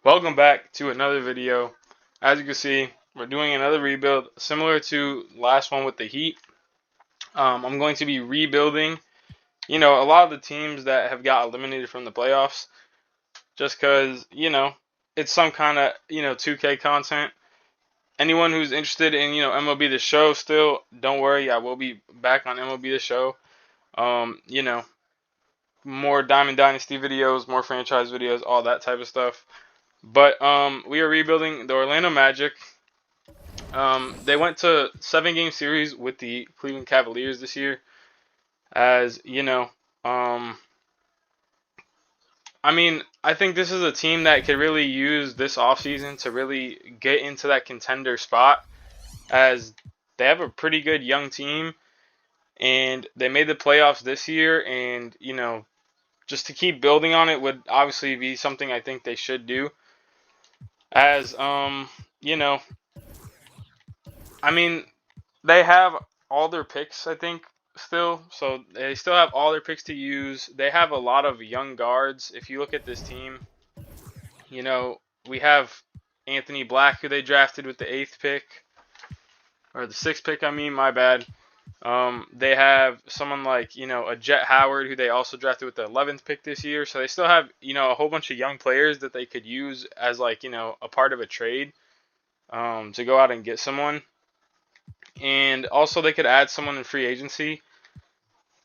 Welcome back to another video. As you can see, we're doing another rebuild similar to last one with the Heat. I'm going to be rebuilding, a lot of the teams that have got eliminated from the playoffs just because, it's some kind of, 2K content. Anyone who's interested in, MLB The Show still, don't worry, I will be back on MLB The Show. Um, you know, More Diamond Dynasty videos, more franchise videos, all that type of stuff. But we are rebuilding the Orlando Magic. They went to 7 game series with the Cleveland Cavaliers this year. As um, I think this is a team that could really use this offseason to really get into that contender spot. As they have a pretty good young team, and they made the playoffs this year. And just to keep building on it would obviously be something I think they should do. As you know, I mean, they have all their picks, I think, still. So they still have all their picks to use. They have a lot of young guards. If you look at this team, you know, we have Anthony Black, who they drafted with the eighth pick, or the sixth pick, my bad. They have someone like, a Jet Howard, who they also drafted with the 11th pick this year. So they still have, a whole bunch of young players that they could use as, like, a part of a trade to go out and get someone. And also they could add someone in free agency.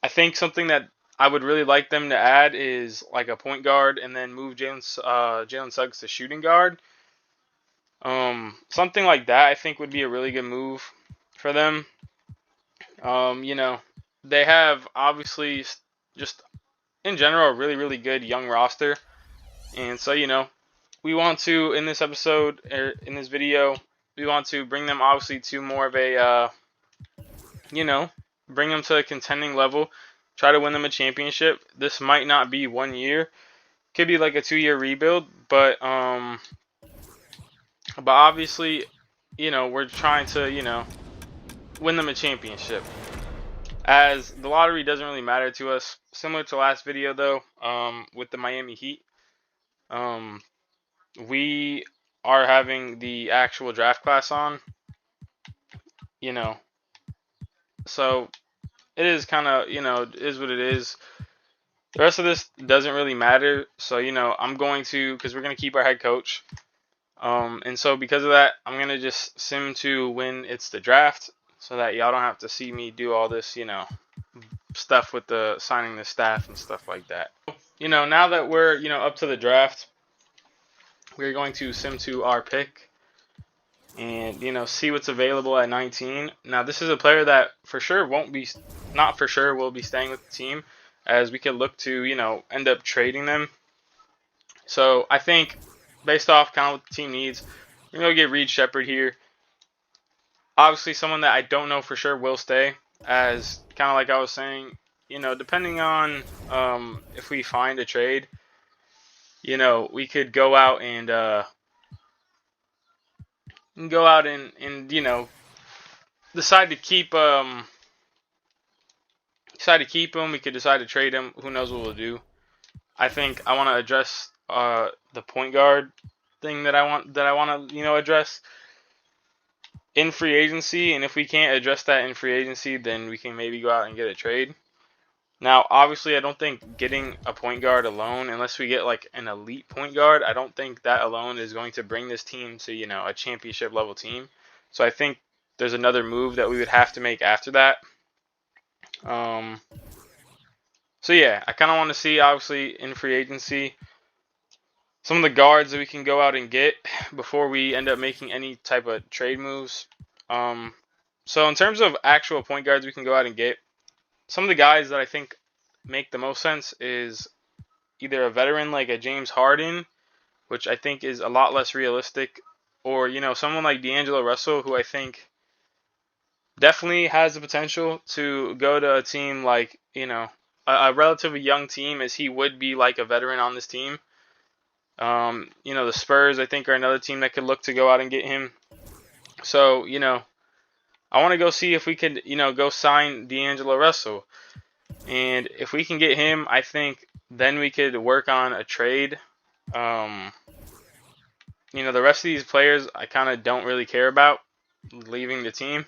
I think something that I would really like them to add is like a point guard, and then move Jalen Suggs to shooting guard. Something like that I think would be a really good move for them. Um, you know, they have obviously just in general a really really good young roster, and so we want to in this episode or in this video we want to bring them obviously to more of a you know, bring them to a contending level, try to win them a championship. This might not be 1 year, could be like a 2 year rebuild, but obviously, we're trying to, win them a championship. As the lottery doesn't really matter to us. Similar to last video though, with the Miami Heat, um, we are having the actual draft class on, you know, so it is kind of, it is what it is. The rest of this doesn't really matter. So, I'm going to, because we're going to keep our head coach. And so because of that, I'm going to just sim to when it's the draft so that y'all don't have to see me do all this, stuff with the signing the staff and stuff like that. Now that we're, up to the draft, we're going to sim to our pick and, see what's available at 19. Now, this is a player that for sure won't be, not for sure will be staying with the team, as we could look to, end up trading them. So I think based off kind of what the team needs, we're going to get Reed Shepherd here. Obviously someone that I don't know for sure will stay, as kind of like I was saying, depending on if we find a trade, we could go out and decide to keep him. We could decide to trade him. Who knows what we'll do. I think I want to address the point guard thing that I want to address in free agency, and if we can't address that in free agency, then we can maybe go out and get a trade. Now, obviously, I don't think getting a point guard alone, unless we get like an elite point guard, I don't think that alone is going to bring this team to, a championship level team. So I think there's another move that we would have to make after that. Um, so yeah, I kind of want to see, obviously, in free agency, some of the guards that we can go out and get before we end up making any type of trade moves. So in terms of actual point guards we can go out and get, some of the guys that I think make the most sense is either a veteran like a James Harden, which I think is a lot less realistic, or someone like D'Angelo Russell, who I think definitely has the potential to go to a team like a relatively young team, as he would be like a veteran on this team. The Spurs I think are another team that could look to go out and get him. So I want to go see if we could go sign D'Angelo Russell. And if we can get him, I think then we could work on a trade. the rest of these players I kind of don't really care about leaving the team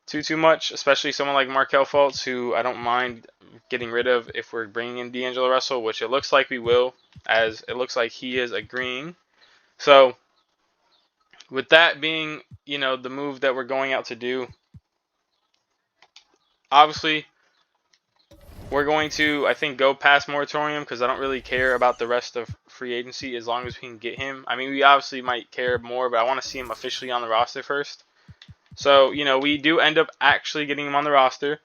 too much, especially someone like Markelle Fultz, who I don't mind getting rid of if we're bringing in D'Angelo Russell, which it looks like we will, as it looks like he is agreeing. So with that being, the move that we're going out to do, obviously we're going to, I think, go past moratorium because I don't really care about the rest of free agency as long as we can get him. I mean, we obviously might care more, but I want to see him officially on the roster first. So, we do end up actually getting him on the roster.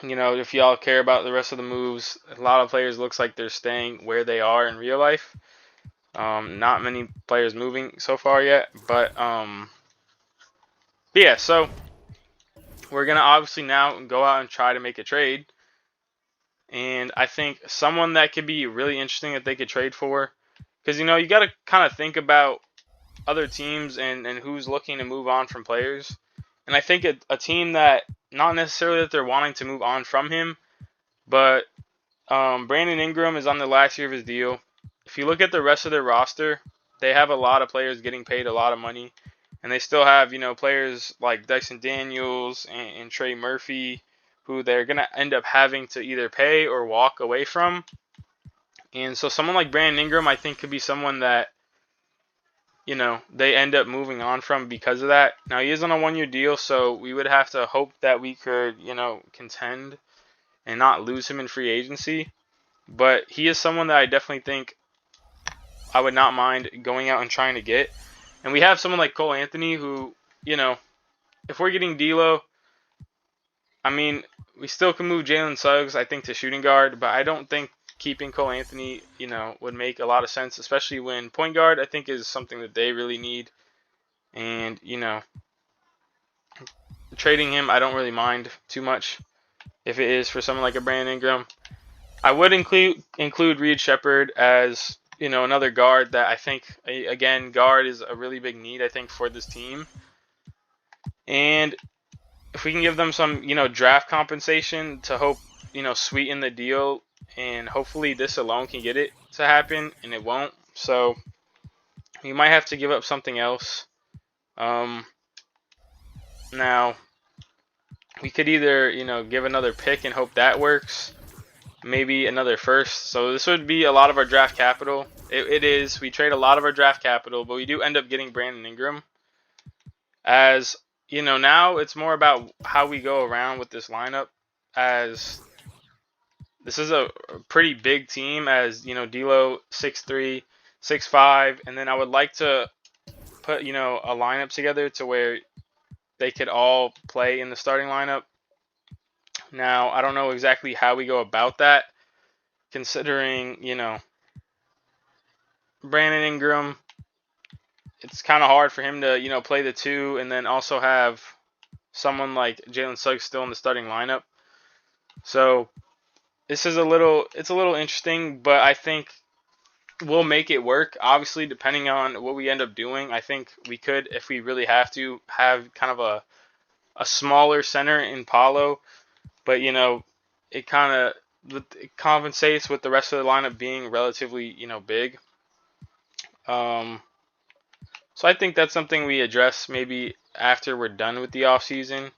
If y'all care about the rest of the moves, a lot of players looks like they're staying where they are in real life. Not many players moving so far yet, but yeah, so we're going to obviously now go out and try to make a trade. And I think someone that could be really interesting that they could trade for, because, you got to kind of think about other teams and who's looking to move on from players. And I think a team that, not necessarily that they're wanting to move on from him, but Brandon Ingram is on the last year of his deal. If you look at the rest of their roster, they have a lot of players getting paid a lot of money. And they still have, players like Dyson Daniels and Trey Murphy, who they're going to end up having to either pay or walk away from. And so someone like Brandon Ingram, I think, could be someone that, they end up moving on from because of that. Now, he is on a one-year deal, so we would have to hope that we could, contend and not lose him in free agency. But he is someone that I definitely think I would not mind going out and trying to get. And we have someone like Cole Anthony who, if we're getting D'Lo, I mean, we still can move Jalen Suggs, I think, to shooting guard, but I don't think keeping Cole Anthony, would make a lot of sense, especially when point guard, I think, is something that they really need. And, trading him, I don't really mind too much if it is for someone like a Brandon Ingram. I would include Reed Sheppard as, another guard that I think, again, guard is a really big need, I think, for this team. And if we can give them some, draft compensation to hope, sweeten the deal, and hopefully this alone can get it to happen, and it won't. So you might have to give up something else. Now, we could either, give another pick and hope that works. Maybe another first. So this would be a lot of our draft capital. It is. We trade a lot of our draft capital, but we do end up getting Brandon Ingram. As, now it's more about how we go around with this lineup, as this is a pretty big team, as, D'Lo 6'3", 6'5", and then I would like to put, a lineup together to where they could all play in the starting lineup. Now, I don't know exactly how we go about that, considering, Brandon Ingram, it's kind of hard for him to, play the two and then also have someone like Jalen Suggs still in the starting lineup. So this is it's a little interesting, but I think we'll make it work. Obviously, depending on what we end up doing, I think we could, if we really have to, have kind of a smaller center in Paolo. But, it kind of compensates with the rest of the lineup being relatively, big. So I think that's something we address maybe after we're done with the offseason.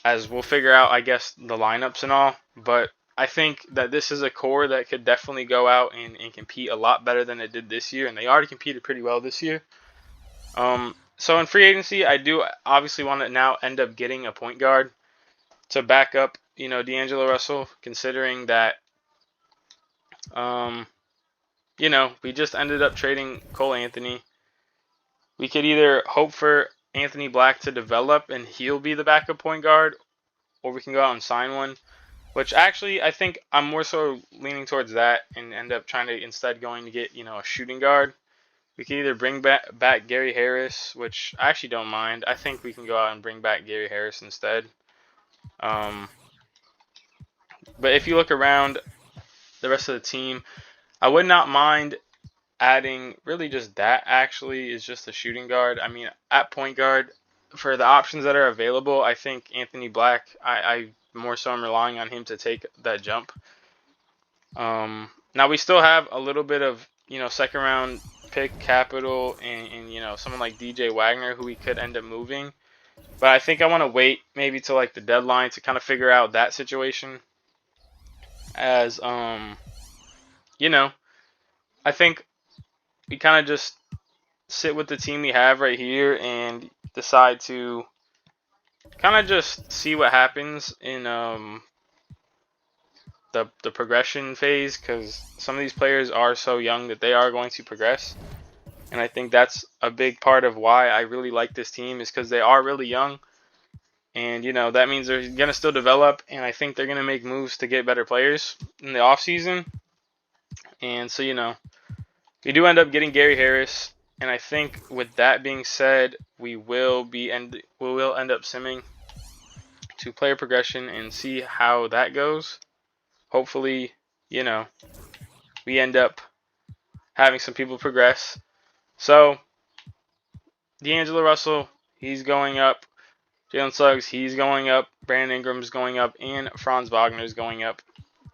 As we'll figure out, I guess, the lineups and all. But I think that this is a core that could definitely go out and compete a lot better than it did this year. And they already competed pretty well this year. So in free agency, I do obviously want to now end up getting a point guard to back up, D'Angelo Russell, considering that, we just ended up trading Cole Anthony. We could either hope for Anthony Black to develop and he'll be the backup point guard, or we can go out and sign one, which actually I think I'm more so leaning towards that and end up trying to instead going to get, a shooting guard. We can either bring back Gary Harris, which I actually don't mind. I think we can go out and bring back Gary Harris instead. But if you look around the rest of the team, I would not mind adding really just that, actually, is just a shooting guard. I mean, at point guard, for the options that are available, I think Anthony Black, I more so am relying on him to take that jump. Now we still have a little bit of, second round pick capital and someone like DJ Wagner who we could end up moving. But I think I want to wait maybe till like the deadline to kind of figure out that situation. As I think we kind of just sit with the team we have right here and decide to kind of just see what happens in the progression phase, because some of these players are so young that they are going to progress. And I think that's a big part of why I really like this team, is because they are really young. And, that means they're going to still develop. And I think they're going to make moves to get better players in the offseason. And so, we do end up getting Gary Harris. And I think with that being said, we will end up simming to player progression and see how that goes. Hopefully, we end up having some people progress. So, D'Angelo Russell, he's going up. Jalen Suggs, he's going up. Brandon Ingram's going up. And Franz Wagner's going up.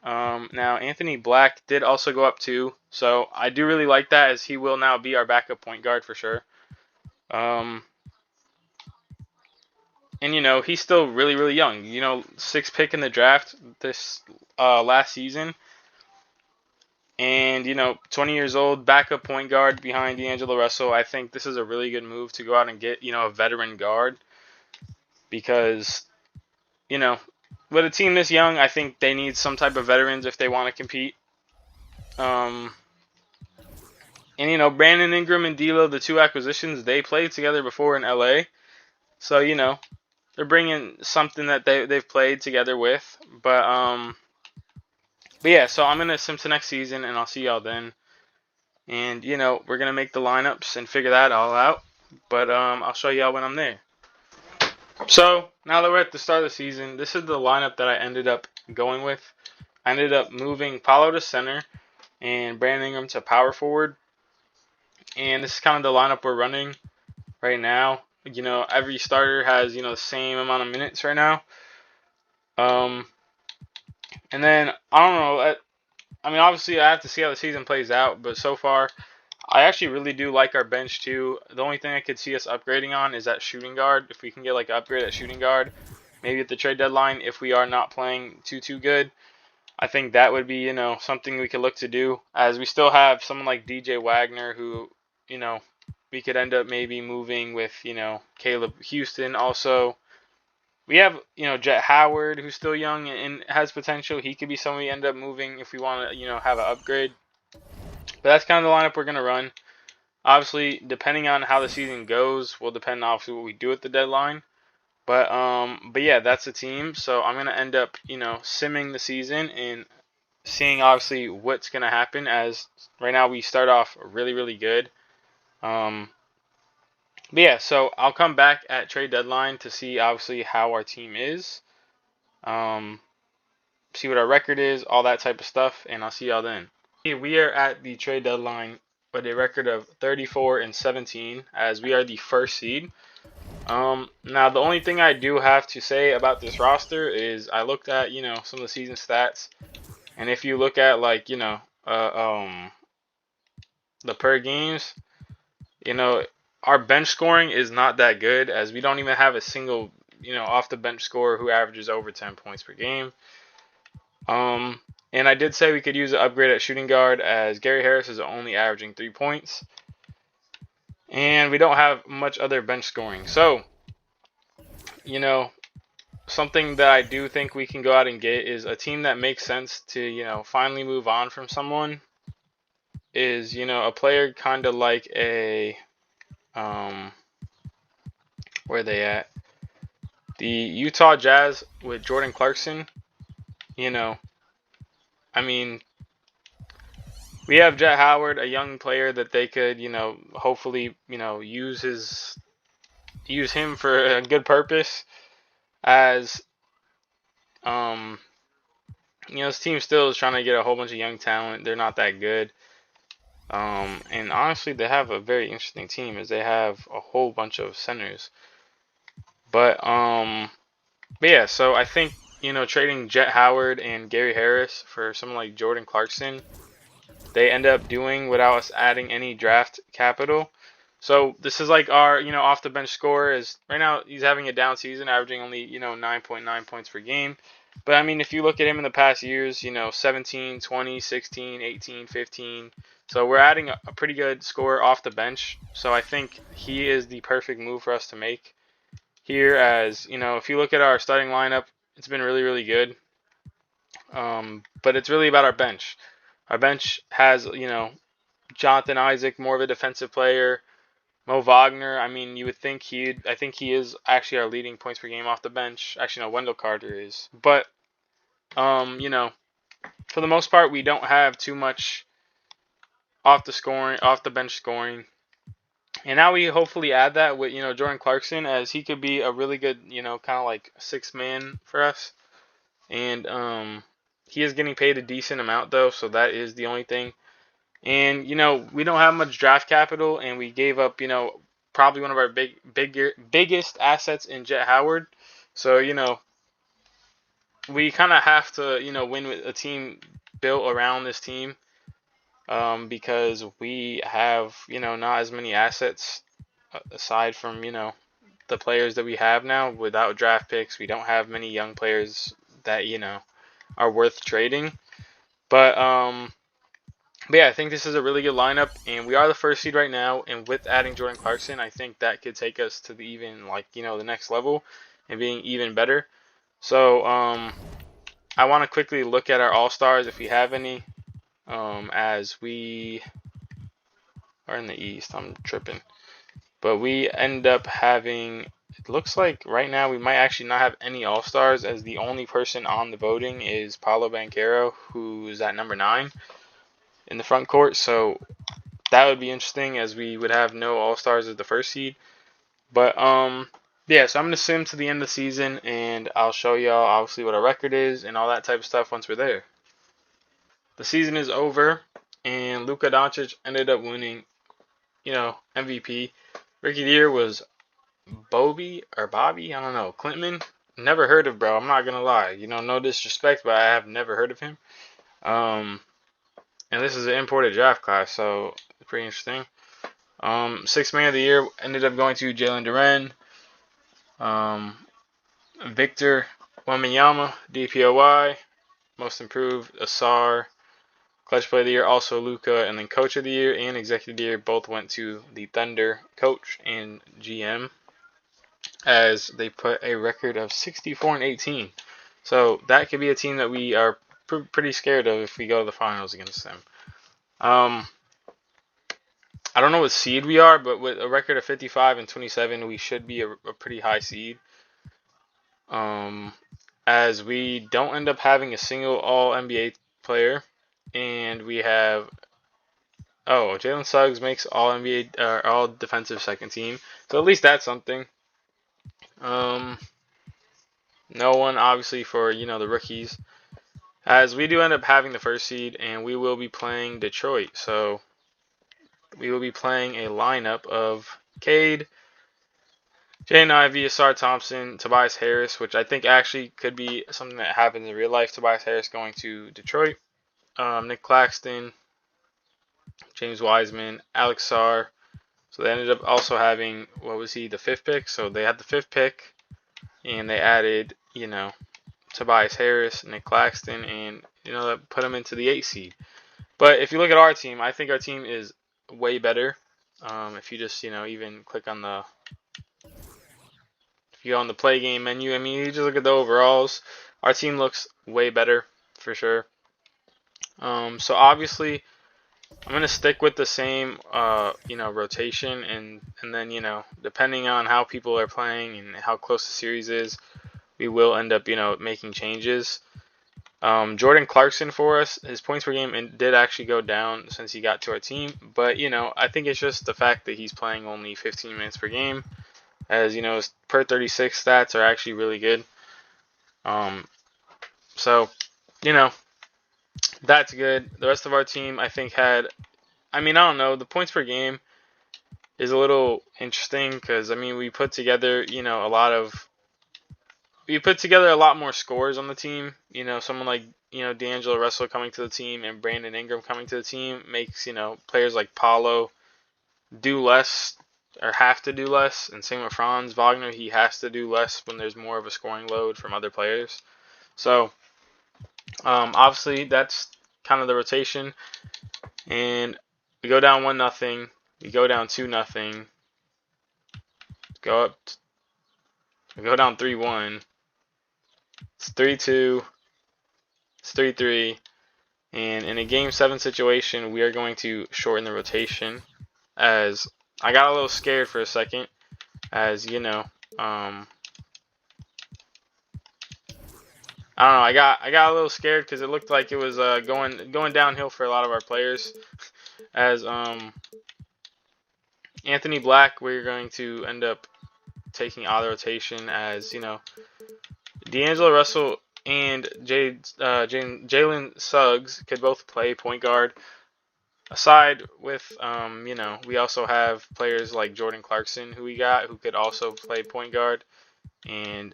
Now, Anthony Black did also go up too. So, I do really like that, as he will now be our backup point guard for sure. And, he's still really, really young. 6th pick in the draft this last season. And, 20 years old, backup point guard behind D'Angelo Russell. I think this is a really good move to go out and get, a veteran guard. Because, with a team this young, I think they need some type of veterans if they want to compete. And, Brandon Ingram and D'Lo, the two acquisitions, they played together before in LA. So, they're bringing something that they've played together with. But yeah, so I'm going to sim to next season, and I'll see y'all then. And, we're going to make the lineups and figure that all out. But I'll show y'all when I'm there. So, now that we're at the start of the season, this is the lineup that I ended up going with. I ended up moving Paolo to center and Brandon Ingram to power forward. And this is kind of the lineup we're running right now. Every starter has, the same amount of minutes right now. And then, I don't know, obviously I have to see how the season plays out, but so far, I actually really do like our bench too. The only thing I could see us upgrading on is that shooting guard. If we can get like an upgrade at shooting guard, maybe at the trade deadline, if we are not playing too good, I think that would be, something we could look to do, as we still have someone like DJ Wagner who, we could end up maybe moving with, Caleb Houston. Also, we have, Jet Howard, who's still young and has potential. He could be someone we end up moving if we want to, have an upgrade. But that's kind of the lineup we're going to run. Obviously, depending on how the season goes, will depend obviously what we do at the deadline. But yeah, that's the team. So I'm gonna end up, simming the season and seeing obviously what's gonna happen. As right now we start off really, really good. But yeah, so I'll come back at trade deadline to see obviously how our team is. See what our record is, all that type of stuff, and I'll see y'all then. We are at the trade deadline with a record of 34-17, as we are the first seed. Now the only thing I do have to say about this roster is I looked at, some of the season stats, and if you look at like, the per games, our bench scoring is not that good, as we don't even have a single, off the bench scorer who averages over 10 points per game. And I did say we could use an upgrade at shooting guard, as Gary Harris is only averaging 3 points. And we don't have much other bench scoring. So, something that I do think we can go out and get is a team that makes sense to, finally move on from someone. Is, a player kind of like a, where are they at? The Utah Jazz with Jordan Clarkson. We have Jet Howard, a young player that they could, hopefully, use him for a good purpose. As, this team still is trying to get a whole bunch of young talent. They're not that good. And honestly, they have a very interesting team, as they have a whole bunch of centers. But yeah, so I think, trading Jet Howard and Gary Harris for someone like Jordan Clarkson they end up doing without us adding any draft capital. So this is like our, off the bench score is right now he's having a down season, averaging only, 9.9 points per game. But I mean, if you look at him in the past years, 17, 20, 16, 18, 15. So we're adding a pretty good score off the bench. So I think he is the perfect move for us to make here. As if you look at our starting lineup, it's been really, really good. But it's really about our bench. Our bench has, Jonathan Isaac, more of a defensive player. Mo Wagner, I mean, you would think I think he is actually our leading points per game off the bench. Actually, no, Wendell Carter is. But, for the most part, we don't have too much off the bench scoring. And now we hopefully add that with, Jordan Clarkson, as he could be a really good, kind of like sixth man for us. And, he is getting paid a decent amount, though, so that is the only thing. And, we don't have much draft capital, and we gave up, probably one of our biggest assets in Jet Howard. So, we kind of have to, win with a team built around this team, because we have, not as many assets aside from, the players that we have now. Without draft picks, we don't have many young players that, are worth trading. But yeah, I think this is a really good lineup, and we are the first seed right now. And with adding Jordan Clarkson, I think that could take us to the the next level and being even better. So I want to quickly look at our All-Stars if we have any, as we are in the East. I'm tripping, but we end up having. It looks like right now we might actually not have any All-Stars, as the only person on the voting is Paolo Banchero, who's at number 9 in the front court. So that would be interesting, as we would have no All-Stars as the first seed. But yeah, so I'm going to sim to the end of the season, and I'll show y'all obviously what our record is and all that type of stuff once we're there. The season is over, and Luka Doncic ended up winning, MVP. Rookie of the Year was Bobby, I don't know, Klintman. Never heard of, bro. I'm not gonna lie. No disrespect, but I have never heard of him. And this is an imported draft class, so it's pretty interesting. Sixth man of the year ended up going to Jalen Duren. Victor Wembanyama, DPOY. Most improved, Asar. Clutch player of the year, also Luka. And then coach of the year and executive of the year both went to the Thunder coach and GM, as they put a record of 64-18. So that could be a team that we are pretty scared of if we go to the finals against them. I don't know what seed we are, but with a record of 55-27, we should be a pretty high seed. As we don't end up having a single All-NBA player, and we have Jalen Suggs makes All-NBA All Defensive second team, so at least that's something. No one obviously for the rookies, as we do end up having the first seed, and we will be playing Detroit. So we will be playing a lineup of Cade, Jaden Ivey, Asar Thompson, Tobias Harris, which I think actually could be something that happens in real life. Tobias Harris going to Detroit. Nick Claxton, James Wiseman, Alex Sarr. So they ended up also having, the 5th pick. So they had the 5th pick, and they added, Tobias Harris, Nick Claxton, and, that put them into the 8th seed. But if you look at our team, I think our team is way better. If you just, even click on if you go on the play game menu, I mean, you just look at the overalls. Our team looks way better for sure. So obviously, I'm gonna stick with the same, rotation, and then, depending on how people are playing and how close the series is, we will end up, making changes. Jordan Clarkson for us, his points per game did actually go down since he got to our team, but I think it's just the fact that he's playing only 15 minutes per game, as his per 36 stats are actually really good. So that's good. The rest of our team, I think, I don't know, the points per game is a little interesting, because we put together a lot more scores on the team. Someone like D'Angelo Russell coming to the team and Brandon Ingram coming to the team makes, players like Paolo do less or have to do less, and same with Franz Wagner. He has to do less when there's more of a scoring load from other players. So obviously that's kind of the rotation, and we go down 1-0, we go down 2-0, we go down 3-1, it's 3-2, it's 3-3, and in a Game 7 situation, we are going to shorten the rotation, as I got a little scared for a second, as I don't know. I got a little scared because it looked like it was going downhill for a lot of our players. As Anthony Black, we're going to end up taking out of the rotation, as D'Angelo Russell and Jalen Suggs could both play point guard. Aside with we also have players like Jordan Clarkson who could also play point guard, and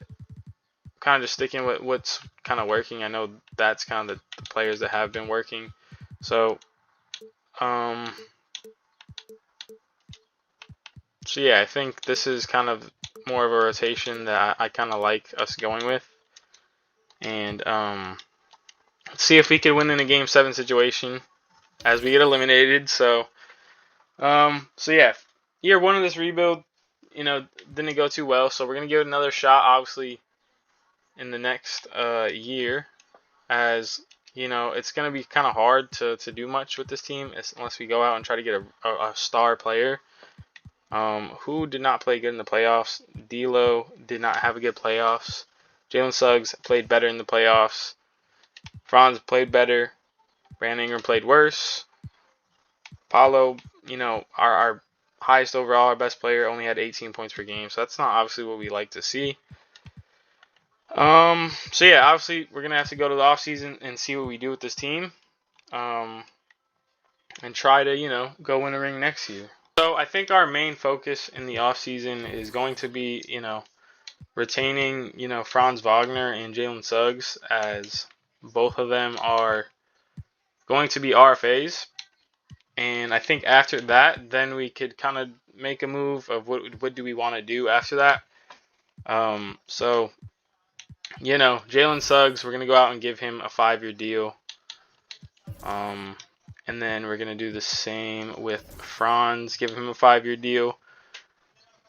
kind of just sticking with what's kind of working. I know that's kind of the players that have been working. So yeah, I think this is kind of more of a rotation that I kind of like us going with. And let's see if we can win in a Game 7 situation as we get eliminated. So yeah, year 1 of this rebuild, didn't go too well. So we're going to give it another shot, obviously, in the next year, as it's going to be kind of hard to do much with this team unless we go out and try to get a star player who did not play good in the playoffs. D'Lo did not have a good playoffs. Jalen Suggs played better in the playoffs. Franz played better. Brandon Ingram played worse. Paolo, our highest overall, our best player, only had 18 points per game. So that's not obviously what we like to see. So yeah, obviously we're gonna have to go to the offseason and see what we do with this team, and try to go win a ring next year. So I think our main focus in the offseason is going to be retaining Franz Wagner and Jalen Suggs, as both of them are going to be RFAs, and I think after that then we could kind of make a move of what do we want to do after that. So Jalen Suggs, we're going to go out and give him a 5-year deal. And then we're going to do the same with Franz, give him a 5-year deal.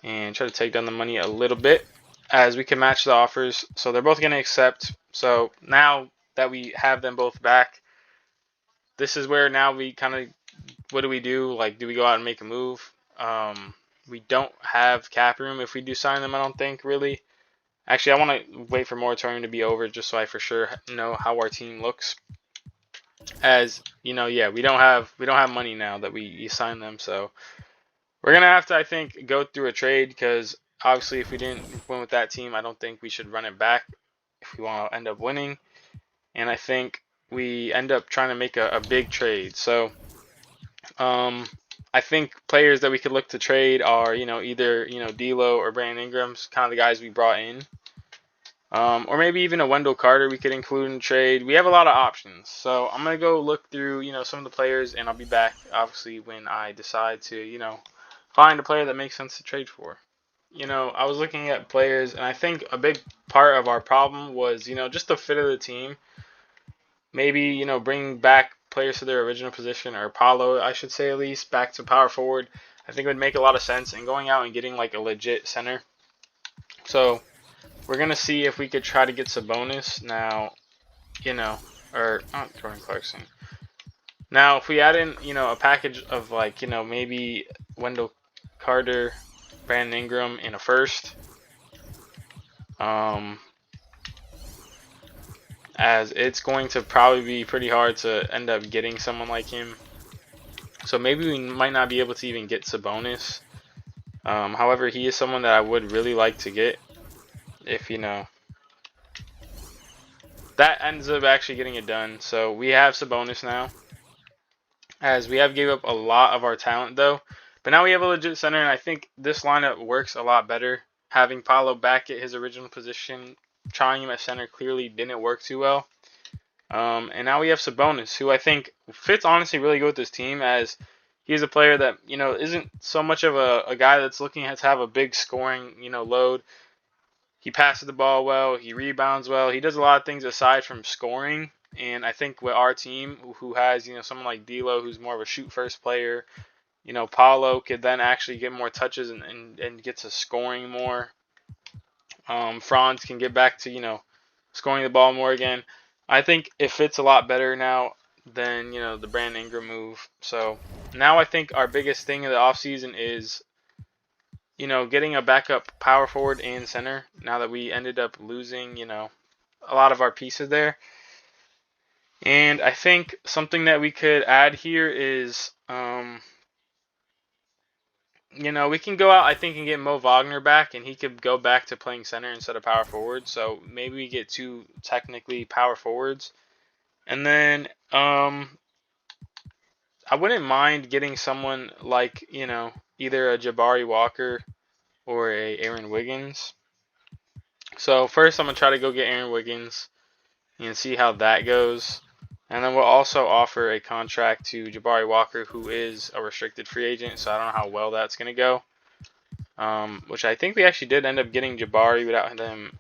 And try to take down the money a little bit, as we can match the offers. So they're both going to accept. So now that we have them both back, this is where now we kind of, what do we do? Like, do we go out and make a move? We don't have cap room if we do sign them, I don't think, really. Actually, I want to wait for moratorium to be over just so I for sure know how our team looks. As yeah, we don't have money now that we signed them, so we're gonna have to, I think, go through a trade, because obviously if we didn't win with that team, I don't think we should run it back if we want to end up winning. And I think we end up trying to make a big trade. So I think players that we could look to trade are either D'Lo or Brandon Ingram's kind of the guys we brought in. Or maybe even a Wendell Carter we could include in trade. We have a lot of options. So I'm going to go look through, some of the players, and I'll be back, obviously, when I decide to, find a player that makes sense to trade for. I was looking at players, and I think a big part of our problem was, just the fit of the team. Maybe, bring back players to their original position, or Paolo, I should say, at least, back to power forward. I think it would make a lot of sense, and going out and getting, like, a legit center. So we're going to see if we could try to get Sabonis now, or not Jordan Clarkson. Now, if we add in, a package of, like, maybe Wendell Carter, Brandon Ingram in a first, as it's going to probably be pretty hard to end up getting someone like him. So maybe we might not be able to even get Sabonis. However, he is someone that I would really like to get if, that ends up actually getting it done. So we have Sabonis now, as we have gave up a lot of our talent though. But now we have a legit center, and I think this lineup works a lot better. Having Paolo back at his original position, trying him at center clearly didn't work too well. And now we have Sabonis, who I think fits honestly really good with this team, as he's a player that, isn't so much of a guy that's looking to have a big scoring, load. He passes the ball well. He rebounds well. He does a lot of things aside from scoring. And I think with our team, who has, someone like D'Lo, who's more of a shoot-first player, Paolo could then actually get more touches and get to scoring more. Franz can get back to, scoring the ball more again. I think it fits a lot better now than, the Brandon Ingram move. So now I think our biggest thing in the offseason is, getting a backup power forward and center now that we ended up losing, a lot of our pieces there. And I think something that we could add here is, we can go out, I think, and get Mo Wagner back, and he could go back to playing center instead of power forward. So maybe we get 2 technically power forwards. And then I wouldn't mind getting someone like, either a Jabari Walker or a Aaron Wiggins. So first I'm going to try to go get Aaron Wiggins and see how that goes. And then we'll also offer a contract to Jabari Walker, who is a restricted free agent, so I don't know how well that's going to go. Which I think we actually did end up getting Jabari without them,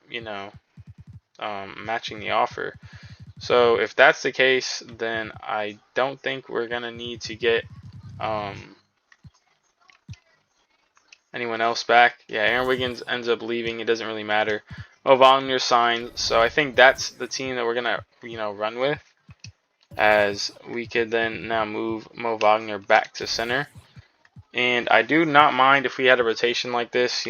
matching the offer. So if that's the case, then I don't think we're going to need to get anyone else back. Yeah, Aaron Wiggins ends up leaving. It doesn't really matter. Mo Wagner signed, so I think that's the team that we're going to, run with, as we could then now move Mo Wagner back to center. And I do not mind if we had a rotation like this.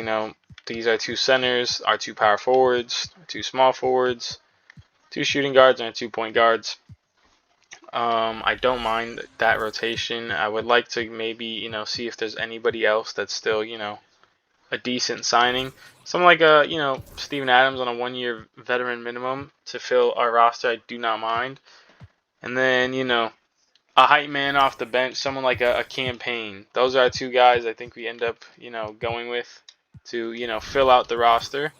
These are 2 centers, our 2 power forwards, 2 small forwards, 2 shooting guards, and 2 point guards. I don't mind that rotation. I would like to maybe, see if there's anybody else that's still, a decent signing. Someone like, Steven Adams on a 1-year veteran minimum to fill our roster, I do not mind. And then, a hype man off the bench, someone like a Campaign. Those are 2 guys I think we end up, going with to, fill out the roster.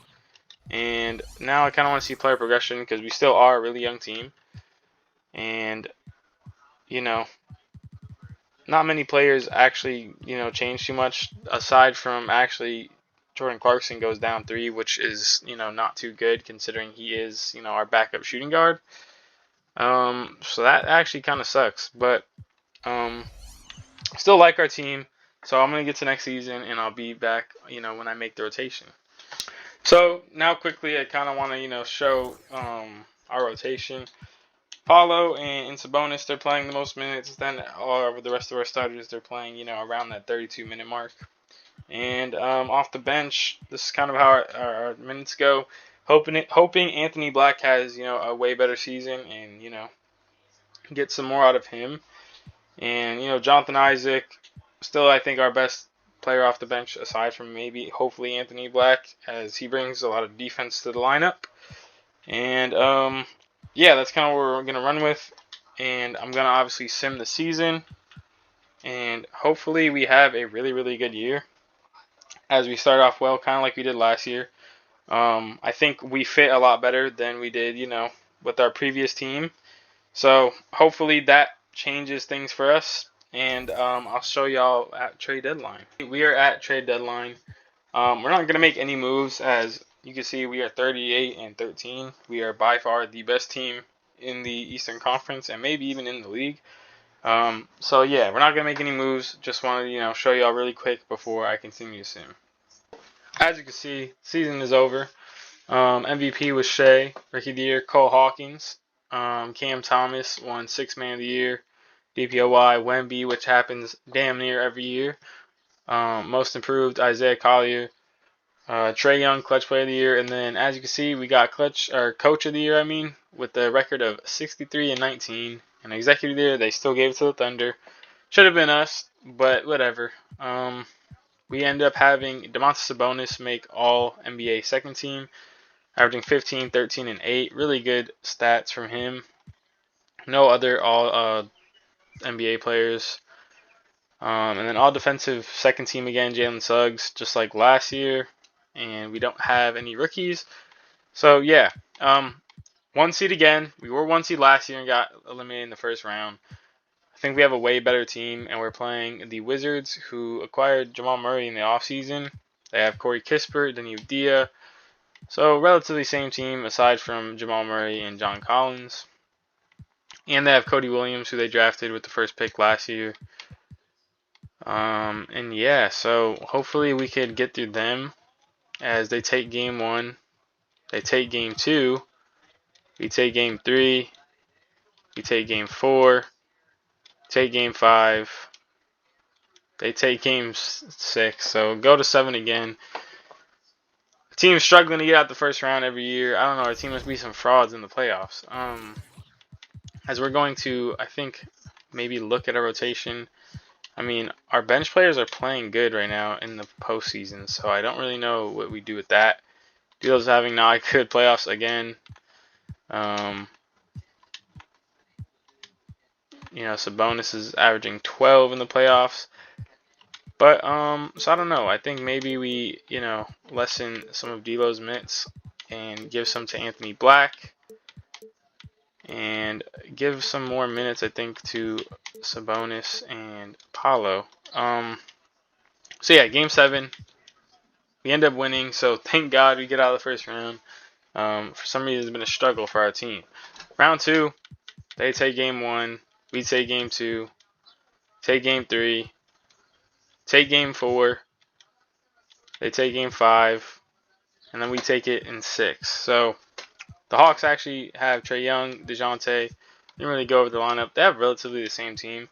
And now I kind of want to see player progression, because we still are a really young team. And, not many players actually, change too much, aside from actually Jordan Clarkson goes down 3, which is, not too good considering he is, our backup shooting guard. So that actually kind of sucks, but still like our team. So I'm going to get to next season, and I'll be back, when I make the rotation. So now quickly, I kind of want to, show our rotation. Paolo and Sabonis, they're playing the most minutes. Then all of the rest of our starters, they're playing, around that 32-minute mark. And off the bench, this is kind of how our minutes go. Hoping Anthony Black has, a way better season, and, get some more out of him. And, Jonathan Isaac, still I think our best player off the bench, aside from maybe hopefully Anthony Black, as he brings a lot of defense to the lineup. And yeah, that's kind of what we're going to run with. And I'm going to obviously sim the season. And hopefully we have a really, really good year, as we start off well, kind of like we did last year. I think we fit a lot better than we did, with our previous team. So hopefully that changes things for us. And I'll show y'all at trade deadline. We are at trade deadline. We're not going to make any moves, as you can see we are 38-13. We are by far the best team in the Eastern Conference, and maybe even in the league. So yeah, we're not going to make any moves. Just wanted to, show y'all really quick before I continue to sim. As you can see, season is over. MVP was Shea, Rookie of the Year, Cole Hawkins. Cam Thomas won 6th Man of the Year. DPOY, Wemby, which happens damn near every year. Most Improved, Isaiah Collier. Trae Young, Clutch Player of the Year. And then, as you can see, we got Coach of the Year, with the record of 63-19. And Executive of the Year, they still gave it to the Thunder. Should have been us, but whatever. We end up having Domantas Sabonis make all NBA second team, averaging 15, 13, and 8. Really good stats from him. No other all NBA players. And then all defensive second team again, Jalen Suggs, just like last year. And we don't have any rookies. So yeah, 1 seed again. We were 1 seed last year and got eliminated in the first round. I think we have a way better team, and we're playing the Wizards, who acquired Jamal Murray in the offseason. They have Corey Kispert, Deni Dia. So, relatively same team aside from Jamal Murray and John Collins. And they have Cody Williams, who they drafted with the first pick last year. And yeah, so hopefully we could get through them as they take game 1. They take game 2. We take game 3. We take game 4. Take game 5. They take game 6. So go to 7 again. The team's struggling to get out the first round every year. I don't know. Our team must be some frauds in the playoffs. As we're going to, I think, maybe look at a rotation. I mean, our bench players are playing good right now in the postseason, so I don't really know what we do with that. D'Lo's having not good playoffs again. Sabonis is averaging 12 in the playoffs. But, so I don't know. I think maybe we, lessen some of D'Lo's minutes and give some to Anthony Black. And give some more minutes, I think, to Sabonis and Paolo. So yeah, game 7. We end up winning, so thank God we get out of the first round. For some reason, it's been a struggle for our team. Round 2, they take game 1. We take game 2. Take game 3. Take game 4. They take game 5. And then we take it in 6. So the Hawks actually have Trae Young, DeJounte. Didn't really go over the lineup. They have relatively the same team.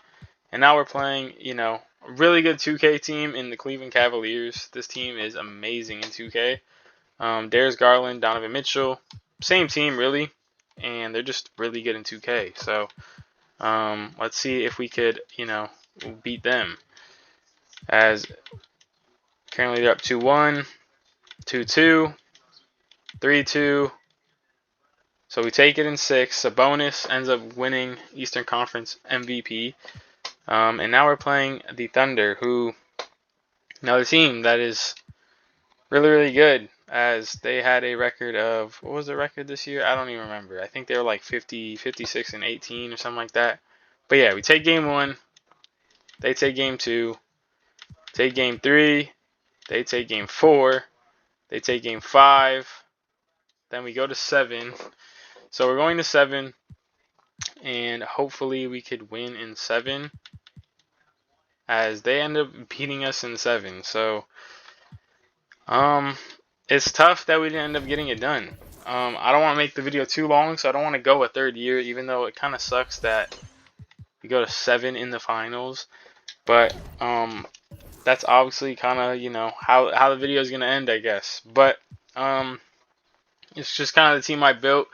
And now we're playing, a really good 2K team in the Cleveland Cavaliers. This team is amazing in 2K. Darius Garland, Donovan Mitchell, same team really, and they're just really good in 2K. So let's see if we could, beat them. As currently they're up 2-1, 2-2, 3-2. So we take it in 6. Sabonis ends up winning Eastern Conference MVP. And now we're playing the Thunder, who, another team that is really, really good, as they had a record of, what was the record this year? I don't even remember. I think they were like 50, 56, and 18 or something like that. But yeah, we take game 1. They take game 2. Take game 3. They take game 4. They take game 5. Then we go to 7. So we're going to 7. And hopefully we could win in 7. As they end up beating us in 7. So, it's tough that we didn't end up getting it done. I don't want to make the video too long, so I don't want to go a third year, even though it kind of sucks that we go to 7 in the finals. But, that's obviously kind of, how the video is going to end, I guess. But, it's just kind of the team I built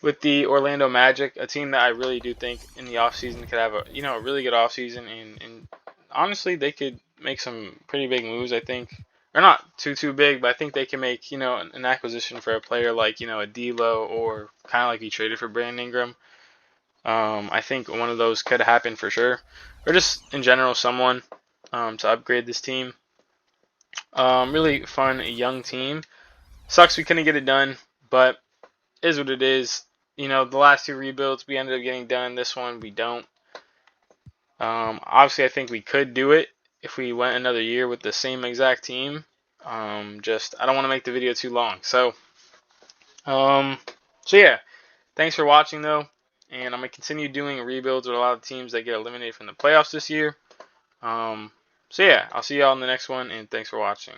with the Orlando Magic, a team that I really do think in the offseason could have a really good offseason, and honestly they could make some pretty big moves, I think. Or not too big, but I think they can make, an acquisition for a player like, a D'Lo, or kind of like he traded for Brandon Ingram. I think one of those could happen for sure. Or just in general someone to upgrade this team. Really fun young team. Sucks we couldn't get it done, but is what it is. The last 2 rebuilds we ended up getting done. This one we don't. Obviously, I think we could do it if we went another year with the same exact team. I don't want to make the video too long. So yeah. Thanks for watching, though. And I'm going to continue doing rebuilds with a lot of teams that get eliminated from the playoffs this year. So yeah, I'll see y'all in the next one, and thanks for watching.